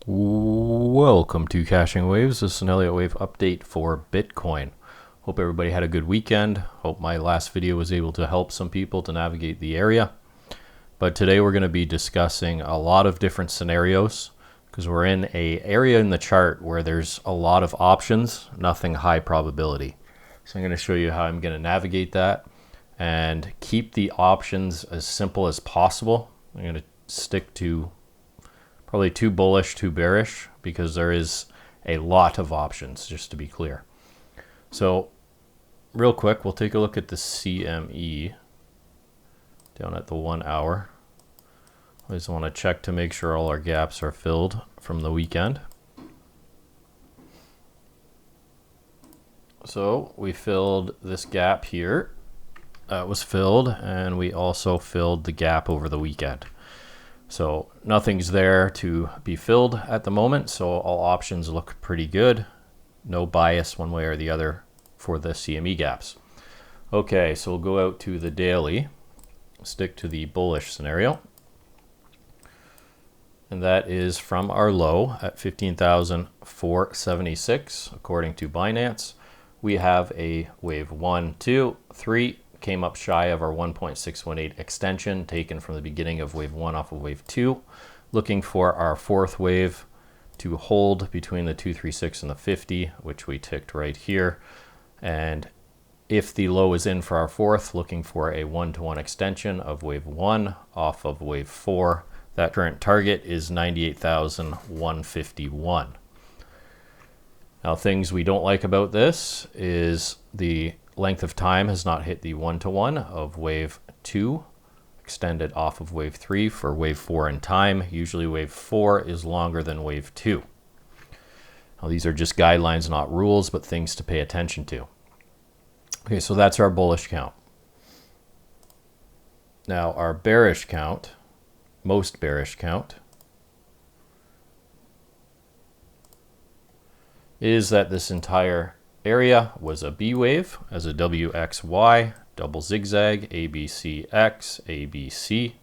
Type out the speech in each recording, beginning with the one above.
Welcome to Caching Waves. This is an Elliott Wave update for Bitcoin. Hope everybody had a good weekend. Hope my last video was able to help some people to navigate the area. But today we're going to be discussing a lot of different scenarios because we're in an area in the chart where there's a lot of options, nothing high probability. So I'm going to show you how I'm going to navigate that and keep the options as simple as possible. I'm going to stick to probably too bullish, too bearish, because there is a lot of options, just to be clear. So real quick, we'll take a look at the CME down at the 1 hour. I just want to check to make sure all our gaps are filled from the weekend. So we filled this gap here. That was filled, and we also filled the gap over the weekend. So nothing's there to be filled at the moment, so all options look pretty good. No bias one way or the other for the CME gaps. Okay, so we'll go out to the daily, stick to the bullish scenario. And that is from our low at 15,476, according to Binance. We have a wave 1, 2, 3, came up shy of our 1.618 extension taken from the beginning of wave 1 off of wave 2, looking for our fourth wave to hold between the 236 and the 50, which we ticked right here. And if the low is in for our fourth, looking for a 1-to-1 extension of wave 1 off of wave 4. That current target is 98,151. Now, things we don't like about this is the length of time has not hit the 1-to-1 of wave 2, extended off of wave 3 for wave 4 in time. Usually wave 4 is longer than wave 2. Now, these are just guidelines, not rules, but things to pay attention to. Okay, so that's our bullish count. Now, our bearish count, most bearish count, is that this entire area was a B wave as a WXY, double zigzag, ABCX, ABC.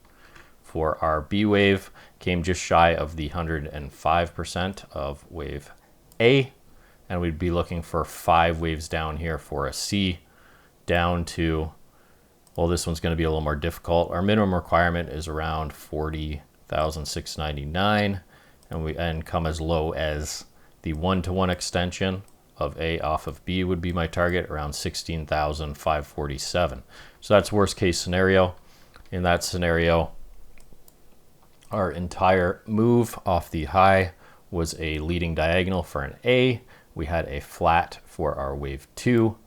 For our B wave, came just shy of the 105% of wave A, and we'd be looking for 5 waves down here for a C, down to, well, this one's going to be a little more difficult. Our minimum requirement is around 40,699, and come as low as the 1-to-1 extension of A off of B would be my target, around 16,547. So that's worst case scenario. In that scenario, our entire move off the high was a leading diagonal for an A. We had a flat for our wave 2,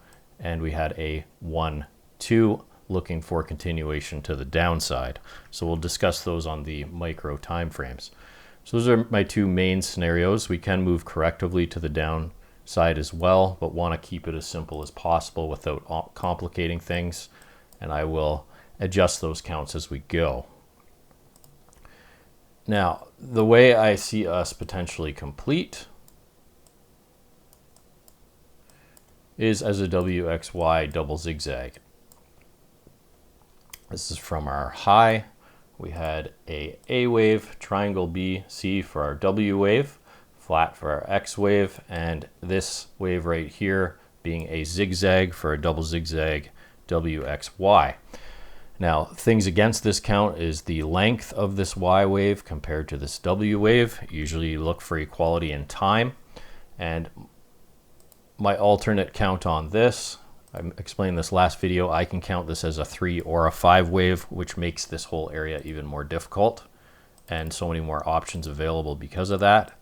and we had a 1-2 looking for continuation to the downside. So we'll discuss those on the micro time frames. So those are my two main scenarios. We can move correctively to the downside as well, but want to keep it as simple as possible without complicating things, and I will adjust those counts as we go. Now, the way I see us potentially complete is as a WXY double zigzag. This is from our high. We had a wave, triangle B, C for our W wave, flat for our X wave, and this wave right here being a zigzag for a double zigzag WXY. Now, things against this count is the length of this Y wave compared to this W wave. Usually you look for equality in time, and my alternate count on this, I explained this last video, I can count this as a 3 or a 5 wave, which makes this whole area even more difficult and so many more options available because of that.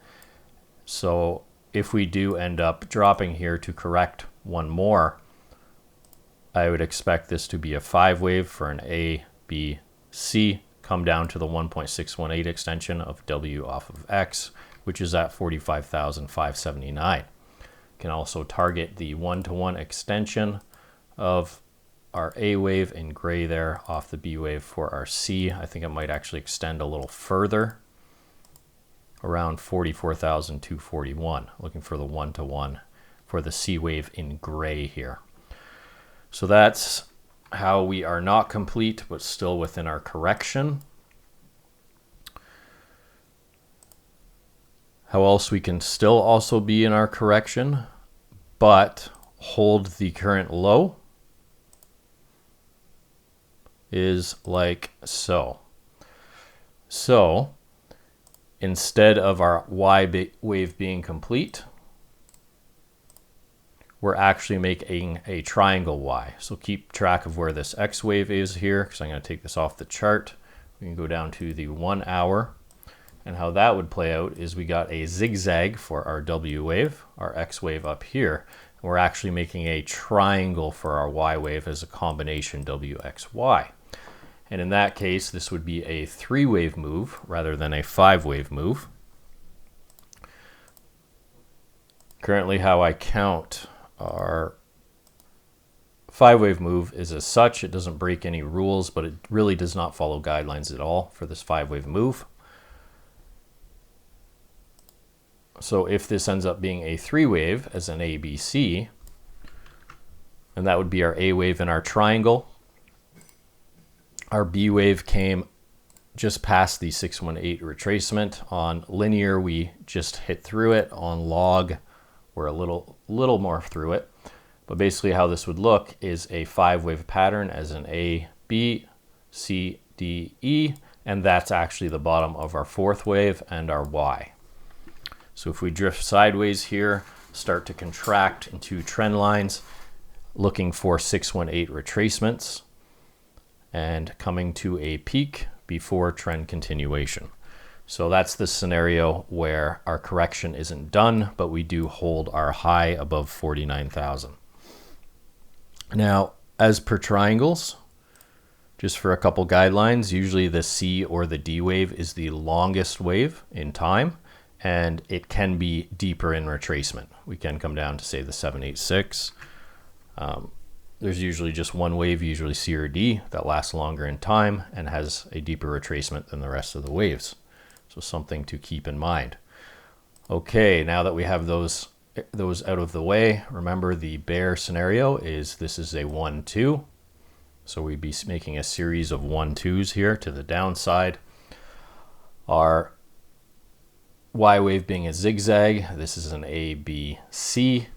So if we do end up dropping here to correct one more, I would expect this to be a 5 wave for an A, B, C, come down to the 1.618 extension of W off of X, which is at 45,579. Can also target the 1-to-1 extension of our A wave in gray there off the B wave for our C. I think it might actually extend a little further, around 44,241, looking for the 1-to-1 for the C wave in gray here. So that's how we are not complete, but still within our correction. How else we can still also be in our correction, but hold the current low is like so. So instead of our Y wave being complete, we're actually making a triangle Y. So keep track of where this X wave is here, because I'm going to take this off the chart. We can go down to the 1 hour. And how that would play out is we got a zigzag for our W wave, our X wave up here. And we're actually making a triangle for our Y wave as a combination WXY. And in that case, this would be a 3-wave move rather than a 5-wave move. Currently, how I count our 5-wave move is as such. It doesn't break any rules, but it really does not follow guidelines at all for this 5-wave move. So if this ends up being a 3-wave as an ABC, and that would be our A wave in our triangle, our B wave came just past the 618 retracement. On linear, we just hit through it. On log, we're a little more through it. But basically how this would look is a 5-wave pattern as an A, B, C, D, E, and that's actually the bottom of our 4th wave and our Y. So if we drift sideways here, start to contract into trend lines, looking for 618 retracements, and coming to a peak before trend continuation. So that's the scenario where our correction isn't done, but we do hold our high above 49,000. Now, as per triangles, just for a couple guidelines, usually the C or the D wave is the longest wave in time, and it can be deeper in retracement. We can come down to, say, the 786. There's usually just one wave, usually C or D, that lasts longer in time and has a deeper retracement than the rest of the waves. So something to keep in mind. Okay, now that we have those out of the way, remember the bear scenario is this is a 1-2. So we'd be making a series of 1-2s here to the downside. Our Y wave being a zigzag, this is an A, B, C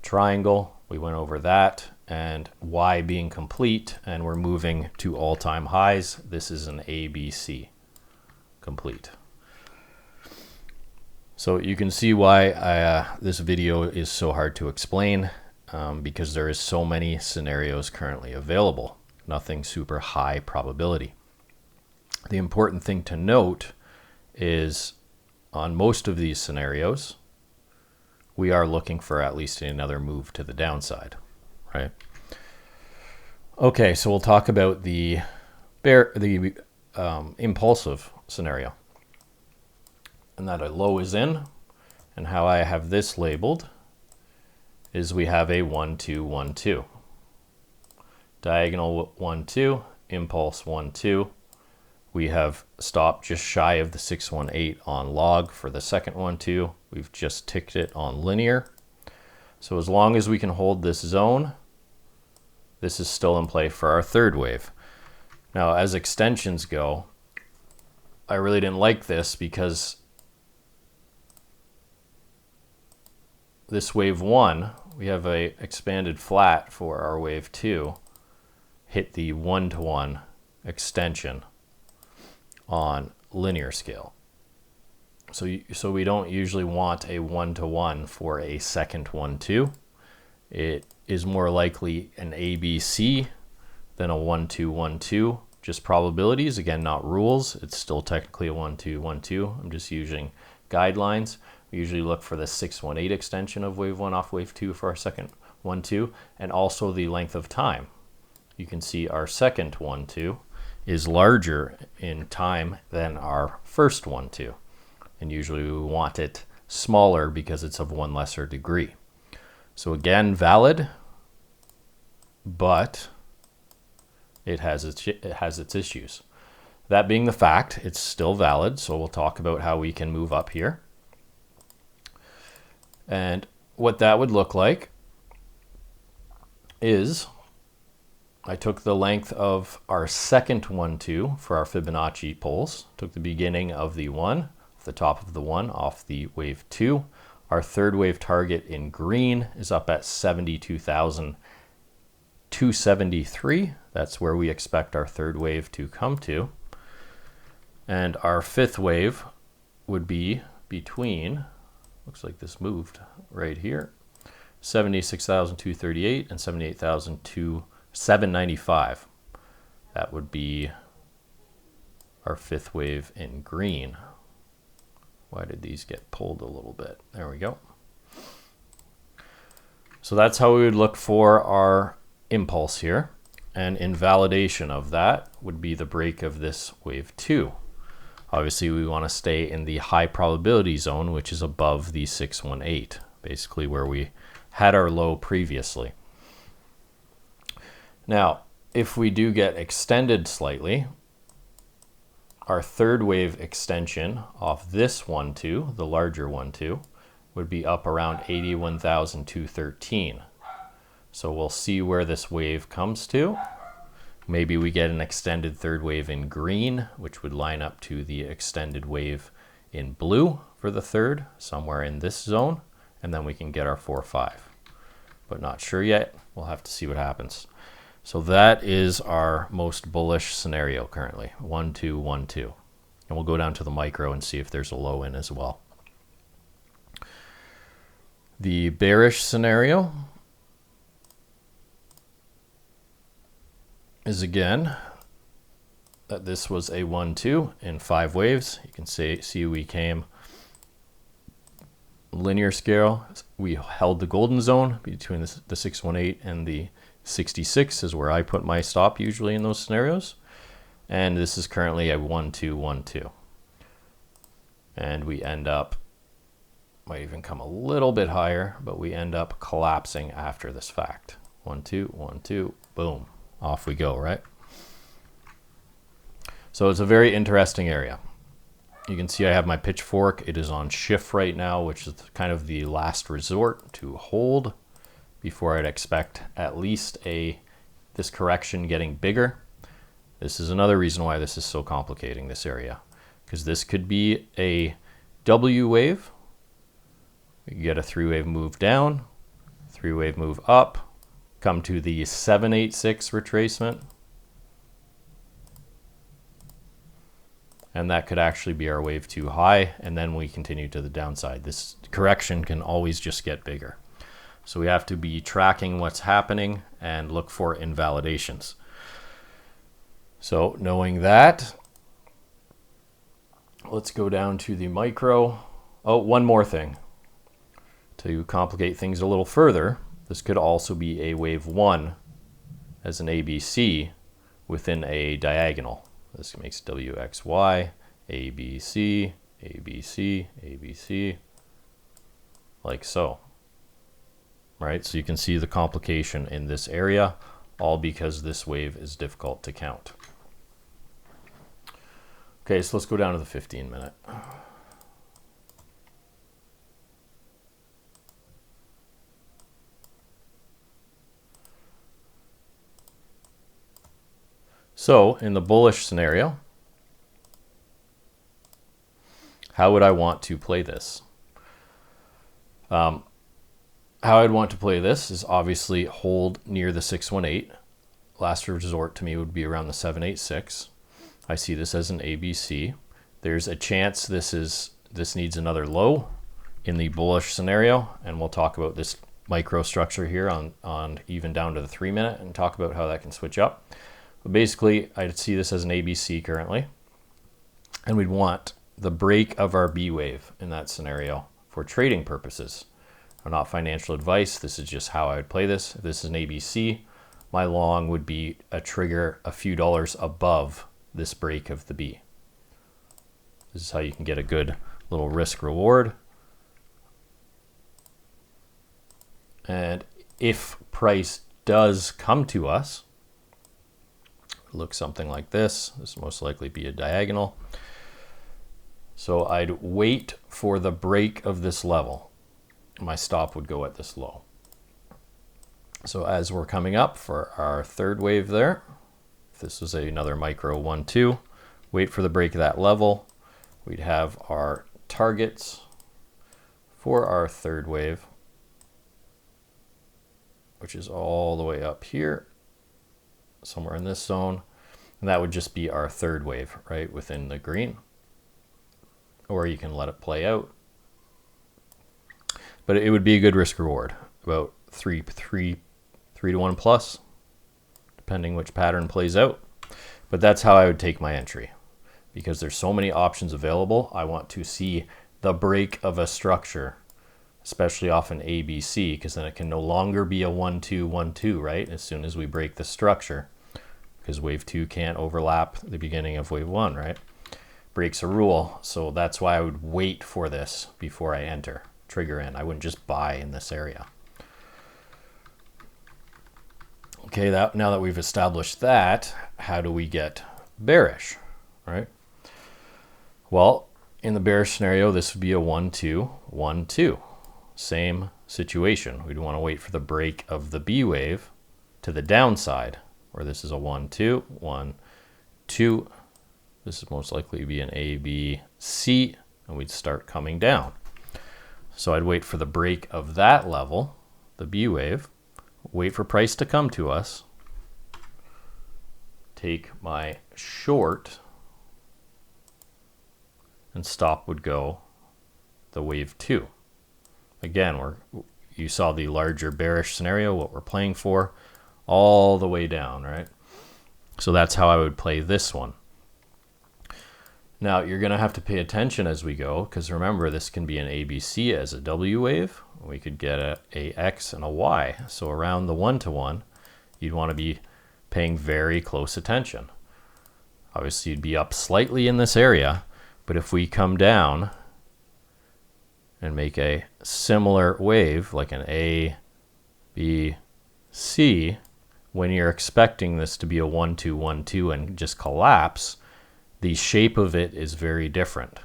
triangle. We went over that, and Y being complete, and we're moving to all-time highs. This is an ABC complete. So you can see why this video is so hard to explain, because there is so many scenarios currently available. Nothing super high probability. The important thing to note is on most of these scenarios, we are looking for at least another move to the downside, right? Okay, so we'll talk about the impulsive scenario, and that a low is in, and how I have this labeled is we have a 1-2, 1-2. Diagonal 1-2, impulse 1-2. We have stopped just shy of the 618 on log for the second 1-2. We've just ticked it on linear. So as long as we can hold this zone, this is still in play for our third wave. Now, as extensions go, I really didn't like this because this wave 1, we have a expanded flat for our wave 2, hit the 1-to-1 extension on linear scale. So we don't usually want a 1-to-1 for a second 1-2. It is more likely an ABC than a 1-2, 1-2. Just probabilities, again, not rules. It's still technically a 1-2, 1-2. I'm just using guidelines. We usually look for the 618 extension of wave 1 off wave 2 for our second 1-2, and also the length of time. You can see our second 1-2 is larger in time than our first 1-2. And usually we want it smaller because it's of one lesser degree. So again, valid, but it has its issues. That being the fact, it's still valid, so we'll talk about how we can move up here. And what that would look like is I took the length of our second 1-2 for our Fibonacci poles, took the beginning of the 1, the top of the one off the wave 2. Our third wave target in green is up at 72,273. That's where we expect our third wave to come to. And our fifth wave would be between, looks like this moved right here, 76,238 and 78,795. That would be our fifth wave in green. Why did these get pulled a little bit? There we go. So that's how we would look for our impulse here. And invalidation of that would be the break of this wave 2. Obviously, we want to stay in the high probability zone, which is above the 618, basically where we had our low previously. Now, if we do get extended slightly, our third wave extension off this 1-2, the larger 1-2, would be up around 81,213. So we'll see where this wave comes to. Maybe we get an extended third wave in green, which would line up to the extended wave in blue for the third, somewhere in this zone, and then we can get our 4-5. But not sure yet. We'll have to see what happens. So that is our most bullish scenario currently, 1-2, 1-2. And we'll go down to the micro and see if there's a low in as well. The bearish scenario is again that this was a 1-2 in 5 waves. You can see we came linear scale. We held the golden zone between the 618 and the 66 is where I put my stop usually in those scenarios. And this is currently a 1-2, 1-2. And we end up, might even come a little bit higher, but we end up collapsing after this fact. 1-2, 1-2, boom. Off we go, right? So it's a very interesting area. You can see I have my pitchfork. It is on shift right now, which is kind of the last resort to hold before I'd expect at least this correction getting bigger. This is another reason why this is so complicating, this area, because this could be a W wave. We could get a 3-wave move down, 3-wave move up, come to the 786 retracement, and that could actually be our wave 2 high, and then we continue to the downside. This correction can always just get bigger. So we have to be tracking what's happening and look for invalidations. So knowing that, let's go down to the micro. Oh, one more thing. To complicate things a little further, this could also be a wave 1 as an ABC within a diagonal. This makes WXY, ABC, ABC, ABC, like so. Right, so you can see the complication in this area, all because this wave is difficult to count. Okay, so let's go down to the 15-minute. So in the bullish scenario, how would I want to play this? How I'd want to play this is obviously hold near the 618. Last resort to me would be around the 786. I see this as an ABC. There's a chance this needs another low in the bullish scenario, and we'll talk about this microstructure here on even down to the 3-minute and talk about how that can switch up. But basically, I'd see this as an ABC currently, and we'd want the break of our B wave in that scenario for trading purposes. Not financial advice. This is just how I would play this. If this is an ABC, my long would be a trigger a few dollars above this break of the B. This is how you can get a good little risk reward. And if price does come to us, look something like this. This will most likely be a diagonal. So I'd wait for the break of this level. My stop would go at this low. So as we're coming up for our third wave there, if this was another micro 1-2, wait for the break of that level. We'd have our targets for our third wave, which is all the way up here, somewhere in this zone. And that would just be our third wave, right, within the green. Or you can let it play out. But it would be a good risk reward, about 3 to 1 plus, depending which pattern plays out. But that's how I would take my entry. Because there's so many options available, I want to see the break of a structure, especially off an ABC, because then it can no longer be a 1-2, 1-2, right? As soon as we break the structure, because wave 2 can't overlap the beginning of wave 1, right? Breaks a rule. So that's why I would wait for this before I enter, trigger in. I wouldn't just buy in this area. Okay, now that we've established that, how do we get bearish, right? Well, in the bearish scenario, this would be a 1-2, 1-2. Same situation. We'd want to wait for the break of the B wave to the downside, where this is a 1-2, 1-2. This is most likely to be an A, B, C, and we'd start coming down. So I'd wait for the break of that level, the B wave, wait for price to come to us, take my short, and stop would go the wave 2. Again, you saw the larger bearish scenario, what we're playing for, all the way down, right? So that's how I would play this one. Now, you're going to have to pay attention as we go, because remember, this can be an ABC as a W wave. We could get a X and a Y. So around the 1-to-1, you'd want to be paying very close attention. Obviously, you'd be up slightly in this area, but if we come down and make a similar wave, like an A, B, C, when you're expecting this to be a 1-2, 1-2 and just collapse, the shape of it is very different.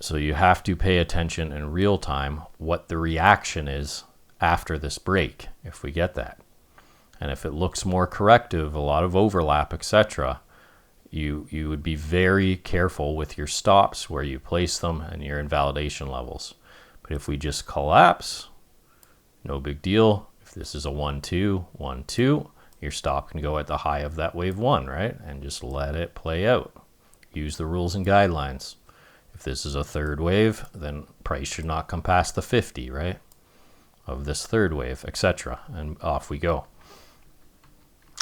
So you have to pay attention in real time what the reaction is after this break, if we get that. And if it looks more corrective, a lot of overlap, etc., you would be very careful with your stops, where you place them, and your invalidation levels. But if we just collapse, no big deal. If this is a 1-2, 1-2, your stop can go at the high of that wave 1, right? And just let it play out. Use the rules and guidelines. If this is a third wave, then price should not come past the 50, right? Of this third wave, etc. And off we go.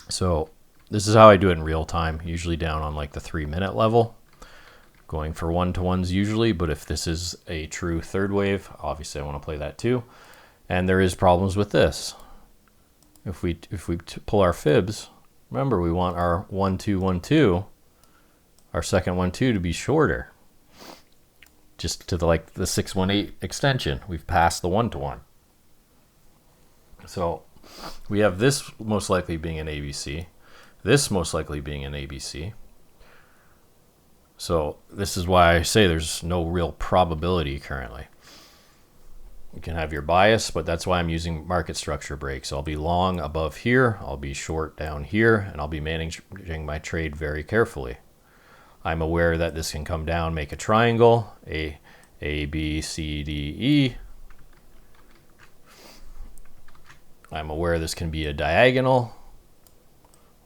So this is how I do it in real time, usually down on like the 3-minute level. Going for 1-to-1s usually, but if this is a true third wave, obviously I want to play that too. And there is problems with this. If we pull our fibs, remember we want our 1-2, 1-2, our second 1-2 to be shorter. Just to the 618 extension. We've passed the 1-to-1. So we have this most likely being an ABC. This most likely being an ABC. So this is why I say there's no real probability currently. You can have your bias, but that's why I'm using market structure breaks. I'll be long above here, I'll be short down here, and I'll be managing my trade very carefully. I'm aware that this can come down, make a triangle, A, B, C, D, E. I'm aware this can be a diagonal.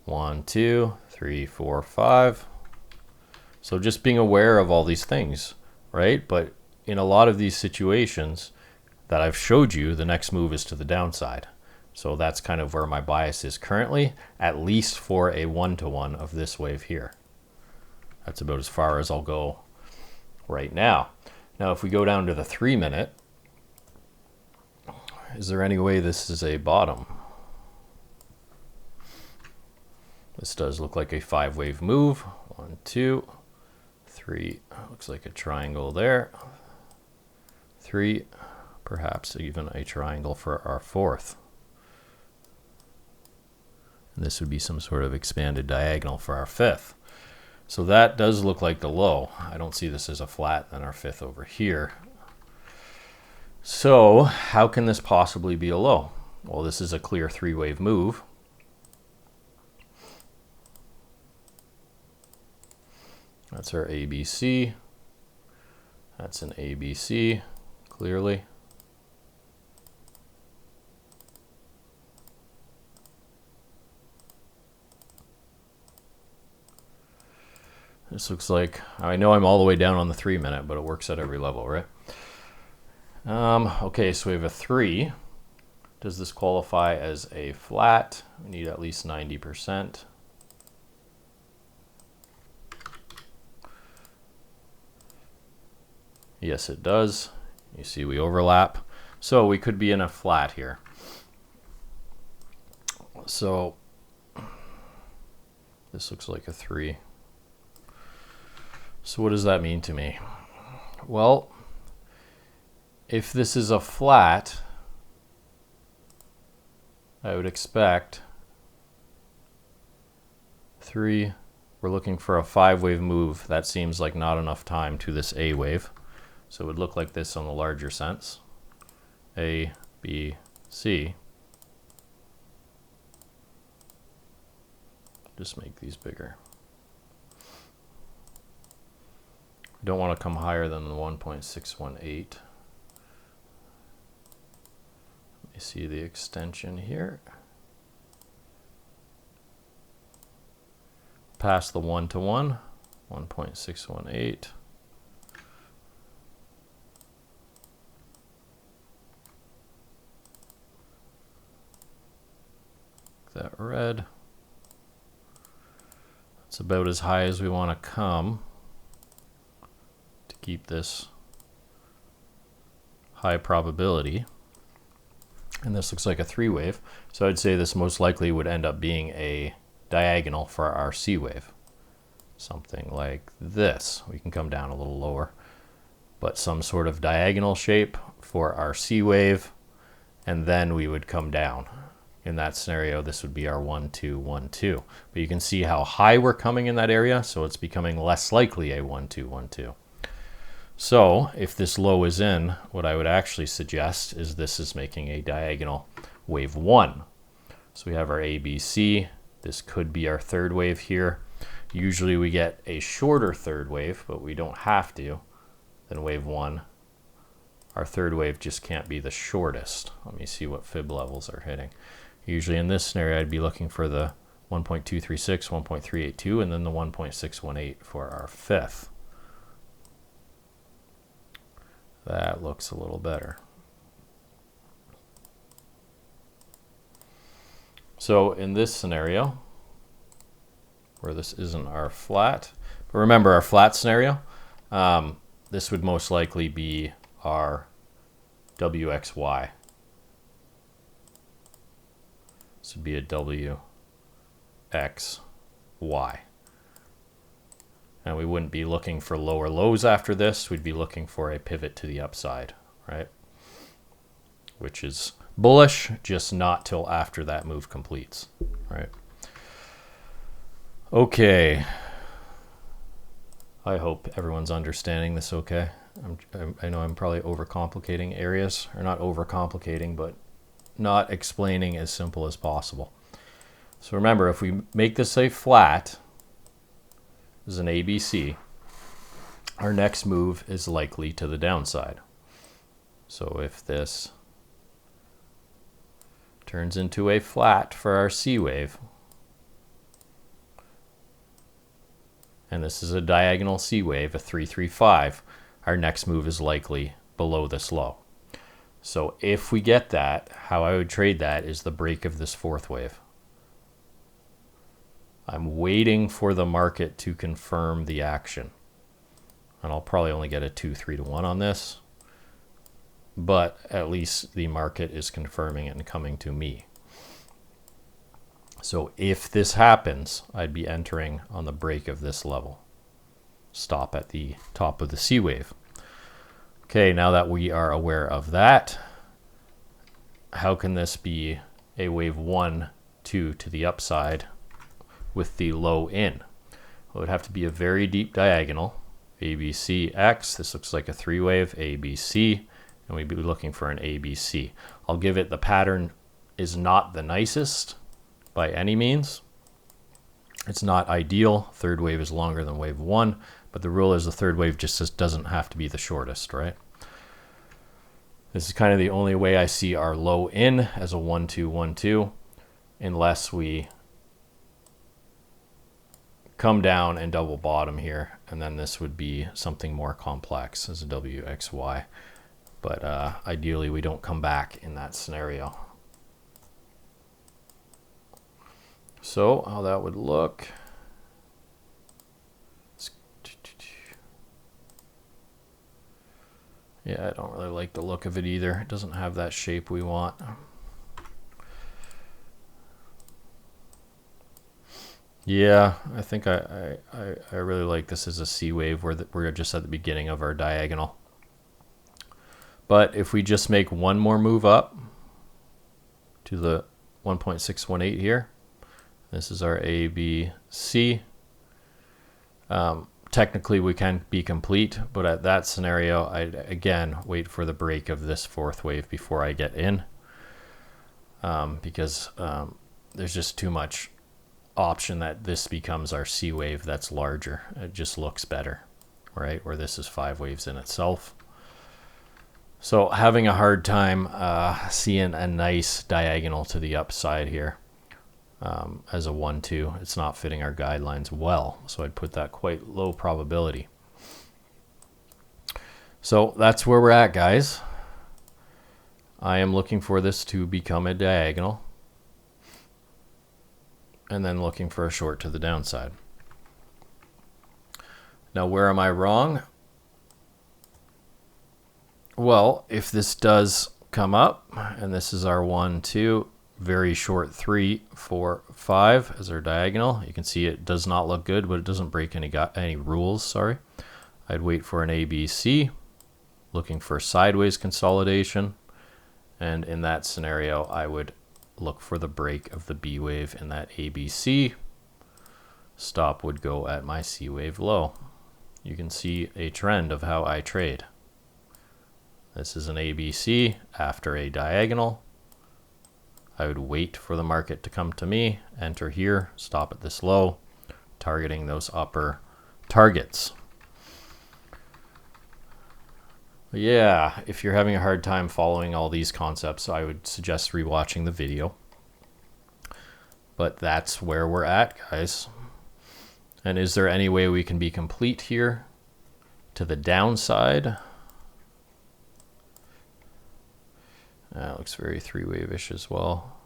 1, 2, 3, 4, 5. So just being aware of all these things, right? But in a lot of these situations that I've showed you, the next move is to the downside. So that's kind of where my bias is currently, at least for a 1-to-1 of this wave here. That's about as far as I'll go right now. Now, if we go down to the 3-minute, is there any way this is a bottom? This does look like a 5-wave move. 1, 2, 3. Looks like a triangle there. 3. Perhaps even a triangle for our 4th. And this would be some sort of expanded diagonal for our 5th. So that does look like the low. I don't see this as a flat than our 5th over here. So how can this possibly be a low? Well, this is a clear 3-wave move. That's our ABC. That's an ABC, clearly. This looks like, I know I'm all the way down on the 3 minute, but it works at every level, right? Okay, so we have a 3. Does this qualify as a flat? We need at least 90%. Yes, it does. You see we overlap. So we could be in a flat here. So this looks like a 3. So what does that mean to me? Well, if this is a flat, I would expect 3. We're looking for a 5-wave move. That seems like not enough time to this A wave. So it would look like this on the larger sense. A, B, C. Just make these bigger. Don't want to come higher than the 1.618. Let me see the extension here. Past the 1-to-1, 1.618. That red. It's about as high as we want to come to keep this high probability. And this looks like a 3-wave. So I'd say this most likely would end up being a diagonal for our C wave. Something like this. We can come down a little lower, but some sort of diagonal shape for our C wave, and then we would come down. In that scenario, this would be our 1-2, 1-2. But you can see how high we're coming in that area, so it's becoming less likely a 1-2, 1-2. So if this low is in, what I would actually suggest is this is making a diagonal wave 1. So we have our ABC. This could be our 3rd wave here. Usually we get a shorter 3rd wave, but we don't have to, than wave 1. Our 3rd wave just can't be the shortest. Let me see what fib levels are hitting. Usually in this scenario, I'd be looking for the 1.236, 1.382, and then the 1.618 for our 5th. That looks a little better. So in this scenario, where this isn't our flat, but remember our flat scenario, this would most likely be our WXY. This would be a WXY. And we wouldn't be looking for lower lows after this. We'd be looking for a pivot to the upside, right? Which is bullish, just not till after that move completes, right? Okay. I hope everyone's understanding this okay. I know I'm probably overcomplicating areas, or not overcomplicating, but not explaining as simple as possible. So remember, if we make this a flat, this is an ABC, our next move is likely to the downside. So if this turns into a flat for our C wave, and this is a diagonal C wave, a 335, our next move is likely below this low. So if we get that, how I would trade that is the break of this 4th wave. I'm waiting for the market to confirm the action. And I'll probably only get a 2-3 to 1 on this. But at least the market is confirming it and coming to me. So if this happens, I'd be entering on the break of this level. Stop at the top of the C wave. Okay, now that we are aware of that, how can this be a wave 1, 2 to the upside with the low in? Well, it would have to be a very deep diagonal. ABCX, this looks like a 3-wave, ABC, and we'd be looking for an ABC. I'll give it, the pattern is not the nicest by any means. It's not ideal. 3rd wave is longer than wave 1, But the rule is the third wave just doesn't have to be the shortest, right? This is kind of the only way I see our low in as a 1, 2, 1, 2, unless we come down and double bottom here, and then this would be something more complex as a WXY. But ideally, we don't come back in that scenario. So how that would look. Yeah, I don't really like the look of it either. It doesn't have that shape we want. Yeah, I think I really like this as a C wave where we're just at the beginning of our diagonal. But if we just make one more move up to the 1.618 here, this is our A, B, C. Technically, we can be complete, but at that scenario, I'd again wait for the break of this fourth wave before I get in, because there's just too much option that this becomes our C wave that's larger. It just looks better, right? Where this is 5 waves in itself. So having a hard time seeing a nice diagonal to the upside here. As a 1, 2, it's not fitting our guidelines well, so I'd put that quite low probability. So that's where we're at, guys. I am looking for this to become a diagonal, and then looking for a short to the downside. Now, where am I wrong? Well, if this does come up, and this is our 1, 2, very short 3, 4, 5 as our diagonal. You can see it does not look good, but it doesn't break any rules. Sorry, I'd wait for an ABC, looking for sideways consolidation, and in that scenario, I would look for the break of the B wave in that ABC. Stop would go at my C wave low. You can see a trend of how I trade. This is an ABC after a diagonal. I would wait for the market to come to me, enter here, stop at this low, targeting those upper targets. But yeah, if you're having a hard time following all these concepts, I would suggest rewatching the video. But that's where we're at, guys. And is there any way we can be complete here to the downside? That looks very 3-wave-ish as well.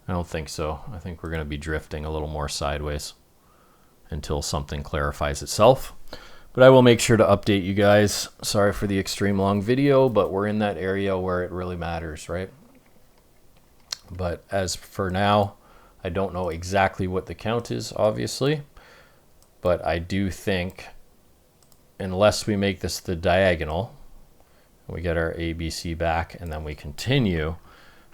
I don't think so. I think we're going to be drifting a little more sideways until something clarifies itself. But I will make sure to update you guys. Sorry for the extreme long video, but we're in that area where it really matters, right? But as for now, I don't know exactly what the count is, obviously. But I do think, unless we make this the diagonal, we get our ABC back, and then we continue,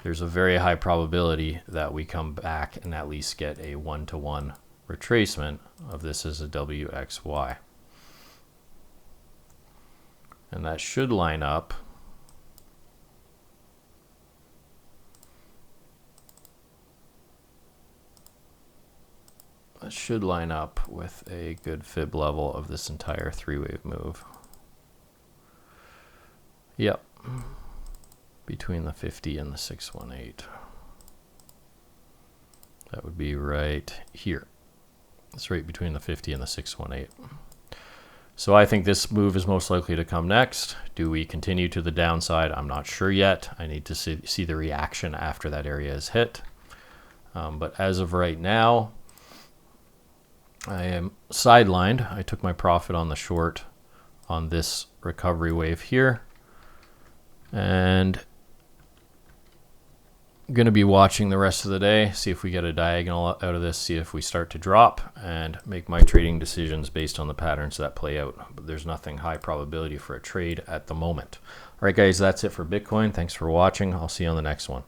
there's a very high probability that we come back and at least get a 1-to-1 retracement of this as a WXY. And that should line up with a good fib level of this entire 3-wave move. Yep, between the 50 and the 618. That would be right here. It's right between the 50 and the 618. So I think this move is most likely to come next. Do we continue to the downside? I'm not sure yet. I need to see the reaction after that area is hit. But as of right now, I am sidelined. I took my profit on the short on this recovery wave here. And I'm going to be watching the rest of the day, see if we get a diagonal out of this, see if we start to drop, and make my trading decisions based on the patterns that play out. But there's nothing high probability for a trade at the moment. All right, guys, that's it for Bitcoin. Thanks for watching. I'll see you on the next one.